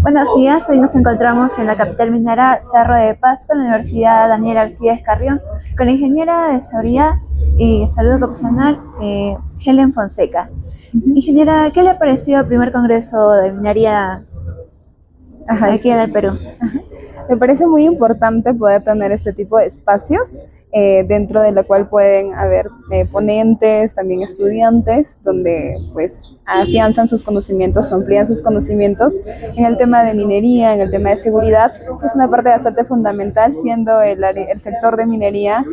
Buenos días, hoy nos encontramos en la capital minera Cerro de Pasco, en la Universidad Daniel Arcíes Carrión, con la ingeniera de Seguridad y Salud Ocupacional, Helen Fonseca. Ingeniera, ¿qué le pareció el primer congreso de minería aquí en el Perú? Me parece muy importante poder tener este tipo de espacios dentro de la cual pueden haber ponentes, también estudiantes, donde pues afianzan sus conocimientos o amplían sus conocimientos en el tema de minería, en el tema de seguridad, que es una parte bastante fundamental, siendo el sector de minería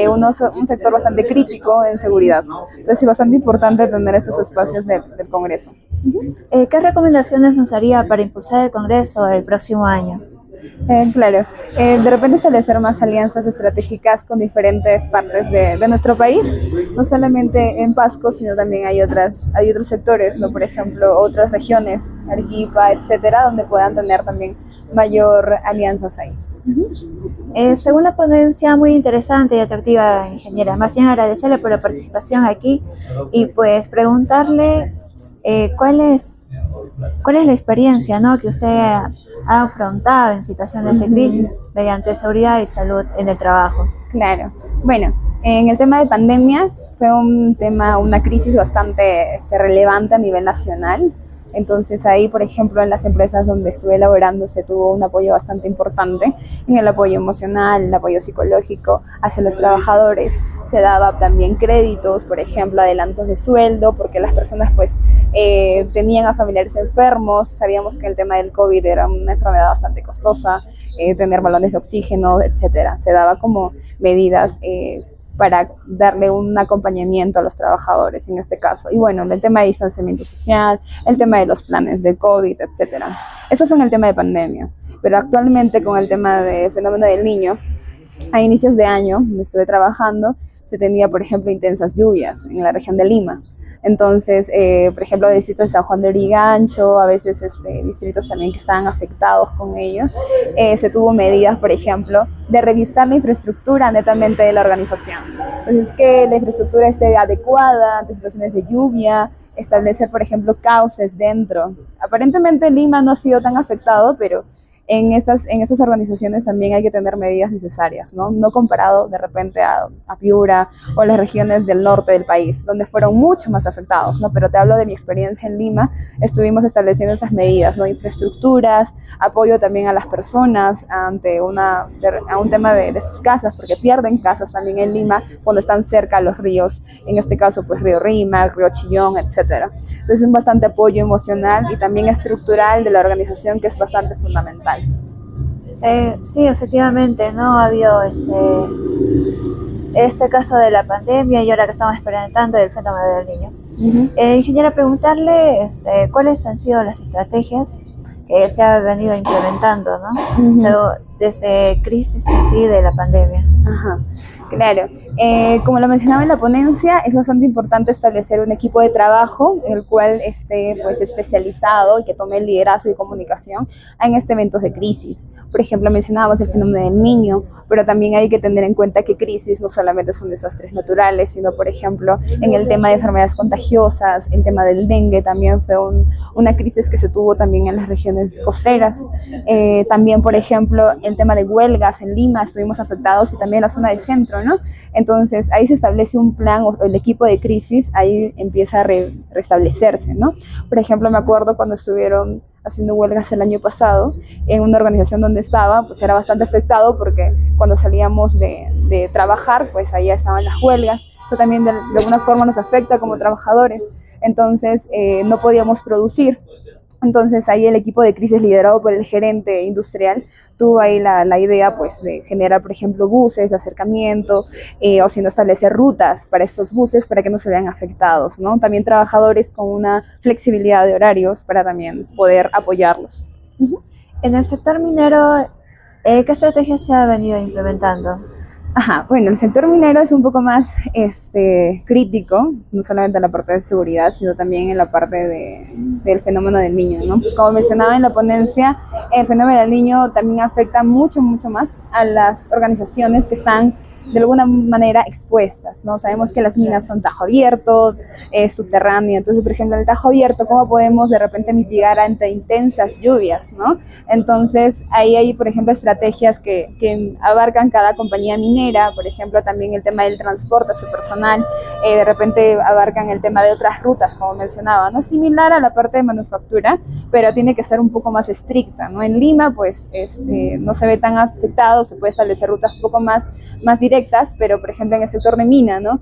un sector bastante crítico en seguridad. Entonces es bastante importante tener estos espacios del Congreso. ¿Qué recomendaciones nos haría para impulsar el Congreso el próximo año? Claro, de repente establecer más alianzas estratégicas con diferentes partes de nuestro país, no solamente en Pasco, sino también hay otros sectores, ¿no? Por ejemplo, otras regiones, Arequipa, etcétera, donde puedan tener también mayor alianzas ahí. Según la ponencia, muy interesante y atractiva, ingeniera. Más bien agradecerle por la participación aquí y pues preguntarle ¿cuál es la experiencia, ¿no?, que usted ha afrontado en situaciones de crisis mediante seguridad y salud en el trabajo? Claro. Bueno, en el tema de pandemia fue una crisis bastante relevante a nivel nacional. Entonces ahí, por ejemplo, en las empresas donde estuve laborando se tuvo un apoyo bastante importante en el apoyo emocional, el apoyo psicológico hacia los trabajadores. Se daba también créditos, por ejemplo, adelantos de sueldo, porque las personas pues tenían a familiares enfermos. Sabíamos que el tema del COVID era una enfermedad bastante costosa, tener balones de oxígeno, etcétera. Se daba como medidas para darle un acompañamiento a los trabajadores en este caso. Y bueno, el tema de distanciamiento social, el tema de los planes de COVID, etcétera. Eso fue en el tema de pandemia. Pero actualmente con el tema del fenómeno del Niño, a inicios de año, donde estuve trabajando, se tenía, por ejemplo, intensas lluvias en la región de Lima. Entonces, por ejemplo, distritos de San Juan de Origancho, a veces distritos también que estaban afectados con ello, se tuvo medidas, por ejemplo, de revisar la infraestructura netamente de la organización. Entonces, que la infraestructura esté adecuada ante situaciones de lluvia, establecer, por ejemplo, cauces dentro. Aparentemente Lima no ha sido tan afectado, pero en estas organizaciones también hay que tener medidas necesarias, ¿no? No comparado de repente a Piura o a las regiones del norte del país, donde fueron mucho más afectados, ¿no? Pero te hablo de mi experiencia en Lima, estuvimos estableciendo estas medidas, ¿no? Infraestructuras, apoyo también a las personas ante a un tema de sus casas, porque pierden casas también en Lima cuando están cerca a los ríos, en este caso pues Río Rímac, Río Chillón, etcétera. Entonces es bastante apoyo emocional y también estructural de la organización, que es bastante fundamental. Sí, efectivamente, ¿no? Ha habido este caso de la pandemia y ahora que estamos experimentando el fenómeno del Niño. Quisiera preguntarle cuáles han sido las estrategias que se han venido implementando, ¿no? Desde crisis en sí de la pandemia. Claro, como lo mencionaba en la ponencia, es bastante importante establecer un equipo de trabajo en el cual esté pues especializado y que tome el liderazgo y comunicación en eventos de crisis. Por ejemplo, mencionábamos el fenómeno del Niño, pero también hay que tener en cuenta que crisis no solamente son desastres naturales, sino por ejemplo en el tema de enfermedades contagiosas, el tema del dengue también fue una crisis que se tuvo también en las regiones costeras. También, por ejemplo, el tema de huelgas en Lima, estuvimos afectados, y también en la zona de centro, ¿no? Entonces ahí se establece un plan, o el equipo de crisis ahí empieza a restablecerse, ¿no? Por ejemplo, me acuerdo cuando estuvieron haciendo huelgas el año pasado en una organización donde estaba, pues era bastante afectado porque cuando salíamos de trabajar, pues ahí estaban las huelgas. Eso también de alguna forma nos afecta como trabajadores. Entonces no podíamos producir. Entonces ahí el equipo de crisis liderado por el gerente industrial tuvo ahí la idea pues de generar, por ejemplo, buses de acercamiento o si no, establecer rutas para estos buses para que no se vean afectados, ¿no? También trabajadores con una flexibilidad de horarios para también poder apoyarlos. En el sector minero, ¿qué estrategias se ha venido implementando? Bueno, el sector minero es un poco más crítico, no solamente en la parte de seguridad, sino también en la parte del fenómeno del Niño, ¿no? Como mencionaba en la ponencia, el fenómeno del Niño también afecta mucho más a las organizaciones que están de alguna manera expuestas, ¿no? Sabemos que las minas son tajo abierto, subterráneo, entonces, por ejemplo, en el tajo abierto, ¿cómo podemos de repente mitigar ante intensas lluvias, ¿no? Entonces, ahí hay, por ejemplo, estrategias que abarcan cada compañía minera, por ejemplo, también el tema del transporte a su personal, de repente abarcan el tema de otras rutas, como mencionaba, ¿no? Similar a la parte de manufactura, pero tiene que ser un poco más estricta, ¿no? En Lima, pues, no se ve tan afectado, se puede establecer rutas un poco más directas, pero, por ejemplo, en el sector de mina, ¿no?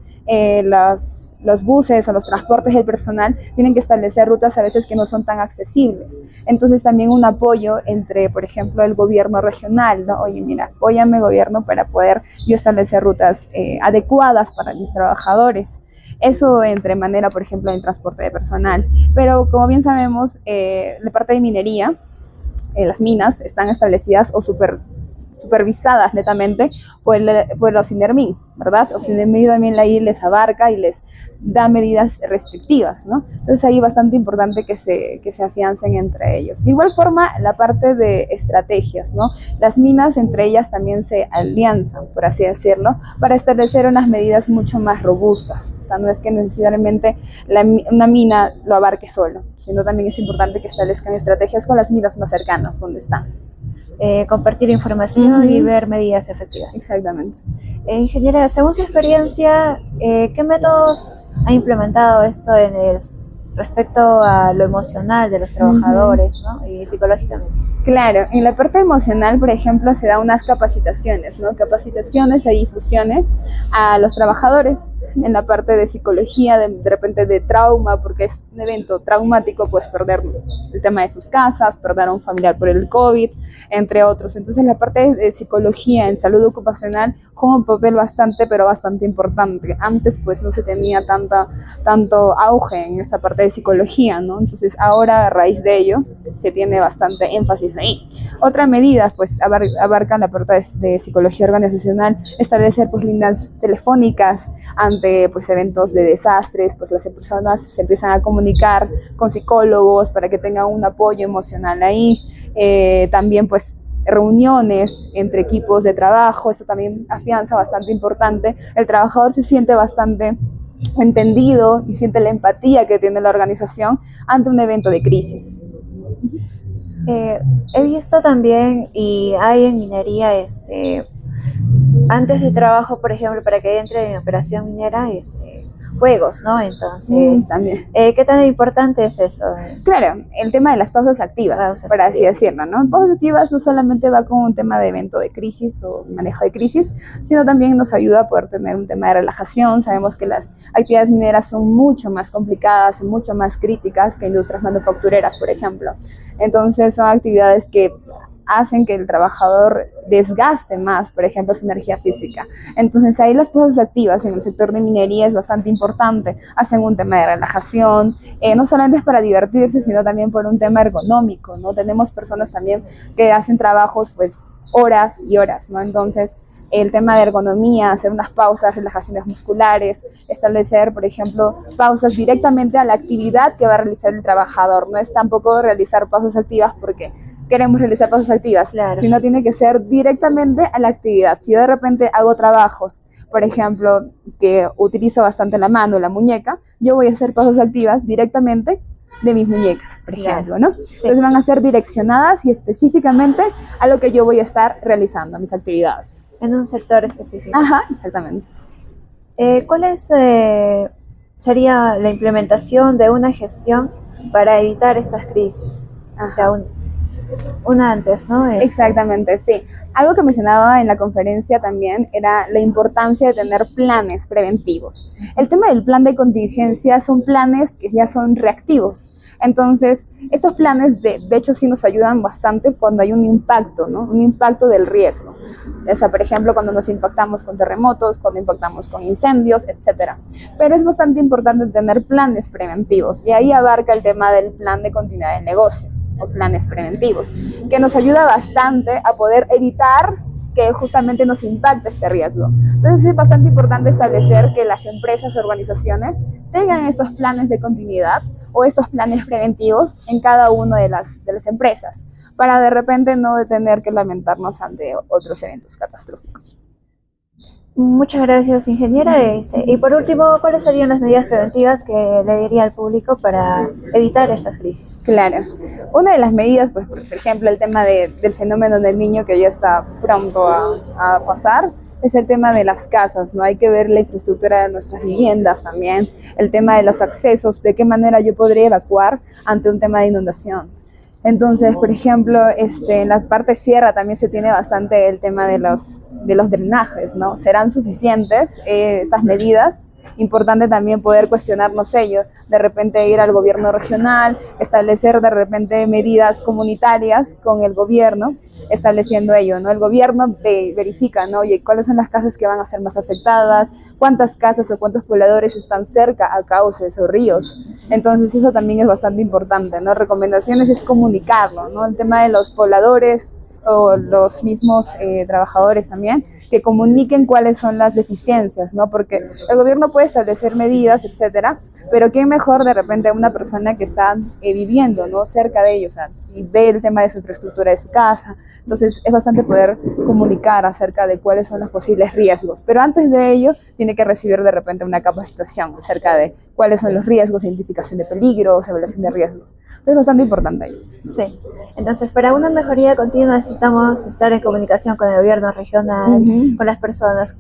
Los buses o los transportes del personal tienen que establecer rutas a veces que no son tan accesibles. Entonces, también un apoyo entre, por ejemplo, el gobierno regional, ¿no? Oye, mira, apóyame, gobierno, para poder yo establecer rutas adecuadas para mis trabajadores. Eso entre manera, por ejemplo, en transporte de personal. Pero, como bien sabemos, la parte de minería, las minas están establecidas o supervisadas netamente por los SINERMIN, ¿verdad? Sí. O SINERMIN también ahí les abarca y les da medidas restrictivas, ¿no? Entonces ahí bastante importante que se afiancen entre ellos. De igual forma, la parte de estrategias, ¿no? Las minas entre ellas también se alianzan, por así decirlo, para establecer unas medidas mucho más robustas. O sea, no es que necesariamente una mina lo abarque solo, sino también es importante que establezcan estrategias con las minas más cercanas donde están. Compartir información y ver medidas efectivas. Exactamente. Ingeniera, según su experiencia, ¿qué métodos ha implementado esto respecto a lo emocional de los trabajadores, ¿no? Y psicológicamente? Claro, en la parte emocional, por ejemplo, se da unas capacitaciones, ¿no? Capacitaciones e difusiones a los trabajadores. En la parte de psicología, de repente de trauma, porque es un evento traumático, pues perder el tema de sus casas, perder a un familiar por el COVID, entre otros. Entonces la parte de psicología en salud ocupacional juega un papel bastante, pero bastante importante. Antes pues no se tenía tanto auge en esta parte de psicología, ¿no? Entonces ahora a raíz de ello se tiene bastante énfasis ahí. Otra medida pues abarca la parte de psicología organizacional, establecer pues líneas telefónicas ante pues eventos de desastres, pues las personas se empiezan a comunicar con psicólogos para que tengan un apoyo emocional ahí. También pues reuniones entre equipos de trabajo, eso también afianza bastante importante. El trabajador se siente bastante entendido y siente la empatía que tiene la organización ante un evento de crisis. He visto también, y hay en minería, antes de trabajo, por ejemplo, para que entre en operación minera, juegos, ¿no? Entonces, ¿qué tan importante es eso? Claro, el tema de las pausas activas, por así decirlo, ¿no? Pausas activas no solamente va con un tema de evento de crisis o manejo de crisis, sino también nos ayuda a poder tener un tema de relajación. Sabemos que las actividades mineras son mucho más complicadas y mucho más críticas que industrias manufactureras, por ejemplo. Entonces, son actividades que hacen que el trabajador desgaste más, por ejemplo, su energía física. Entonces ahí las pausas activas en el sector de minería es bastante importante. Hacen un tema de relajación, no solamente es para divertirse, sino también por un tema ergonómico, ¿no? Tenemos personas también que hacen trabajos pues horas y horas, ¿no? Entonces el tema de ergonomía, hacer unas pausas, relajaciones musculares, establecer, por ejemplo, pausas directamente a la actividad que va a realizar el trabajador. No es tampoco realizar pausas activas porque queremos realizar pausas activas, claro, sino tiene que ser directamente a la actividad. Si yo de repente hago trabajos, por ejemplo, que utilizo bastante la mano, la muñeca, yo voy a hacer pausas activas directamente de mis muñecas, por ejemplo, ¿no? Sí. Entonces van a ser direccionadas y específicamente a lo que yo voy a estar realizando, mis actividades. En un sector específico. Ajá, exactamente. ¿Cuál sería la implementación de una gestión para evitar estas crisis? O sea, una antes, ¿no? Exactamente, sí. Algo que mencionaba en la conferencia también era la importancia de tener planes preventivos. El tema del plan de contingencia son planes que ya son reactivos. Entonces, estos planes de hecho sí nos ayudan bastante cuando hay un impacto, ¿no? Un impacto del riesgo. O sea, por ejemplo, cuando nos impactamos con terremotos, cuando impactamos con incendios, etcétera. Pero es bastante importante tener planes preventivos y ahí abarca el tema del plan de continuidad del negocio o planes preventivos, que nos ayuda bastante a poder evitar que justamente nos impacte este riesgo. Entonces es bastante importante establecer que las empresas o organizaciones tengan estos planes de continuidad o estos planes preventivos en cada una de las empresas, para de repente no tener que lamentarnos ante otros eventos catastróficos. Muchas gracias, ingeniera. Y por último, ¿cuáles serían las medidas preventivas que le diría al público para evitar estas crisis? Claro. Una de las medidas, pues, por ejemplo, el tema del fenómeno del niño que ya está pronto a pasar, es el tema de las casas, ¿no? Hay que ver la infraestructura de nuestras viviendas también, el tema de los accesos, de qué manera yo podría evacuar ante un tema de inundación. Entonces, por ejemplo, en la parte sierra también se tiene bastante el tema de los drenajes, ¿no? ¿Serán suficientes estas medidas? Importante también poder cuestionarnos ello, de repente ir al gobierno regional, establecer de repente medidas comunitarias con el gobierno, estableciendo ello, ¿no? El gobierno verifica, ¿no? Oye, ¿cuáles son las casas que van a ser más afectadas? ¿Cuántas casas o cuántos pobladores están cerca a cauces o ríos? Entonces eso también es bastante importante, ¿no? Recomendaciones es comunicarlo, ¿no? El tema de los pobladores o los mismos trabajadores también, que comuniquen cuáles son las deficiencias, ¿no? Porque el gobierno puede establecer medidas, etcétera, pero qué mejor de repente una persona que está viviendo, ¿no? Cerca de ellos, o sea, y ve el tema de su infraestructura de su casa. Entonces es bastante poder comunicar acerca de cuáles son los posibles riesgos, pero antes de ello tiene que recibir de repente una capacitación acerca de cuáles son los riesgos, identificación de peligros, evaluación de riesgos. Entonces es bastante importante ello. Sí, entonces para una mejoría continua necesitamos estar en comunicación con el gobierno regional, con las personas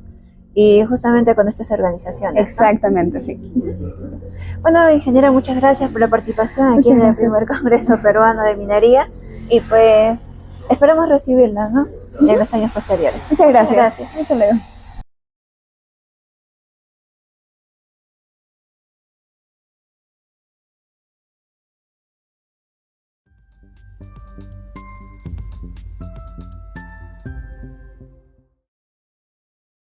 y justamente con estas organizaciones, ¿no? Exactamente, sí. Bueno, ingeniera, muchas gracias por la participación aquí en el primer Congreso Peruano de Minería y pues esperamos recibirla, ¿no? En los años posteriores. Muchas gracias. Hasta luego.